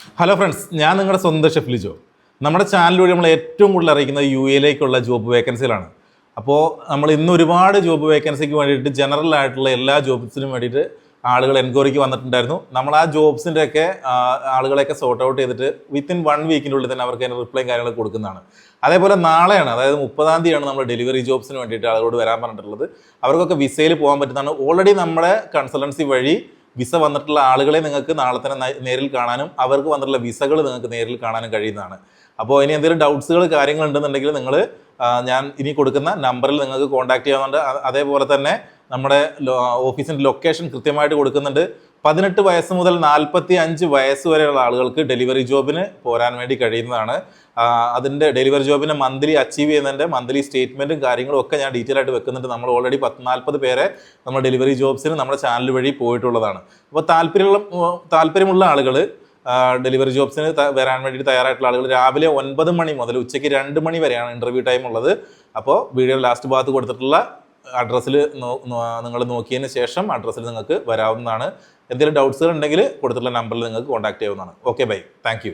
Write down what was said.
Hello friends, ഞാൻ നിങ്ങളുടെ സ്വന്തം ഷെഫ് ലിജോ. നമ്മുടെ ചാനലിലൂടെ നമ്മൾ ഏറ്റവും കൂടുതൽ അറിയിക്കുന്നത് UAE-ലേക്കുള്ള ജോബ് വേക്കൻസികളാണ്. അപ്പോൾ നമ്മൾ ഇന്ന് ഒരുപാട് ജോബ് വേക്കൻസിക്ക് വേണ്ടിയിട്ട് ജനറൽ ആയിട്ടുള്ള എല്ലാ ജോബ്സിനും വേണ്ടിയിട്ട് ആളുകൾ എൻക്വയറിക്ക് വന്നിട്ടുണ്ടായിരുന്നു. നമ്മൾ ആ ജോബ്സിൻ്റെയൊക്കെ ആളുകളെയൊക്കെ സോർട്ട് ഔട്ട് ചെയ്തിട്ട് വിത്തിൻ 1 വീക്കിനുള്ളിൽ തന്നെ അവർക്ക് അതിന് റിപ്ലൈയും കാര്യങ്ങളൊക്കെ കൊടുക്കുന്നതാണ്. അതേപോലെ നാളെയാണ്, അതായത് 30-ാം തീയതിയാണ് നമ്മൾ ഡെലിവറി ജോബ്സിന് വേണ്ടിയിട്ട് ആളുകളോട് വരാൻ പറഞ്ഞിട്ടുള്ളത്. അവർക്കൊക്കെ വിസയിൽ പോകാൻ പറ്റുന്നതാണ്. ഓൾറെഡി നമ്മുടെ കൺസൾട്ടൻസി വഴി വിസ വന്നിട്ടുള്ള ആളുകളെ നിങ്ങൾക്ക് നാളെ തന്നെ നേരിൽ കാണാനും അവർക്ക് വന്നിട്ടുള്ള വിസകൾ നിങ്ങൾക്ക് നേരിൽ കാണാനും കഴിയുന്നതാണ്. അപ്പോൾ ഇനി എന്തെങ്കിലും ഡൗട്ട്സുകൾ കാര്യങ്ങൾ ഉണ്ടെന്നുണ്ടെങ്കിൽ നിങ്ങൾ ഞാൻ ഇനി കൊടുക്കുന്ന നമ്പറിൽ നിങ്ങൾക്ക് കോൺടാക്ട് ചെയ്യാവുന്നുണ്ട്. അതേപോലെ തന്നെ നമ്മുടെ ഓഫീസിൻ്റെ ലൊക്കേഷൻ കൃത്യമായിട്ട് കൊടുക്കുന്നുണ്ട്. 18 വയസ്സ് മുതൽ 45 വയസ്സ് വരെയുള്ള ആളുകൾക്ക് ഡെലിവറി ജോബിന് പോരാൻ വേണ്ടി കഴിയുന്നതാണ്. അതിൻ്റെ ഡെലിവറി ജോബിന് മന്ത്ലി അച്ചീവ് ചെയ്യുന്നതിൻ്റെ മന്ത്ലി സ്റ്റേറ്റ്മെൻറ്റും കാര്യങ്ങളും ഒക്കെ ഞാൻ ഡീറ്റെയിൽ ആയിട്ട് വെക്കുന്നുണ്ട്. നമ്മൾ ഓൾറെഡി 40 പേരെ നമ്മൾ ഡെലിവറി ജോബ്സിന് നമ്മുടെ ചാനൽ വഴി പോയിട്ടുള്ളതാണ്. അപ്പോൾ താല്പര്യമുള്ള ആളുകൾ ഡെലിവറി ജോബ്സിന് വരാൻ വേണ്ടിയിട്ട് തയ്യാറായിട്ടുള്ള ആളുകൾ രാവിലെ 9 മണി മുതൽ ഉച്ചയ്ക്ക് 2 മണി വരെയാണ് ഇൻ്റർവ്യൂ ടൈം ഉള്ളത്. അപ്പോൾ വീഡിയോ ലാസ്റ്റ് ഭാഗത്ത് കൊടുത്തിട്ടുള്ള അഡ്രസ്സിൽ നിങ്ങൾ നോക്കിയതിന് ശേഷം അഡ്രസ്സിൽ നിങ്ങൾക്ക് വരാവുന്നതാണ്. എന്തെങ്കിലും ഡൗട്ട്സുകൾ ഉണ്ടെങ്കിൽ കൊടുത്തിട്ടുള്ള നമ്പറിൽ നിങ്ങൾക്ക് കോൺടാക്ട് ചെയ്യാവുന്നതാണ്. Okay, bye, thank U.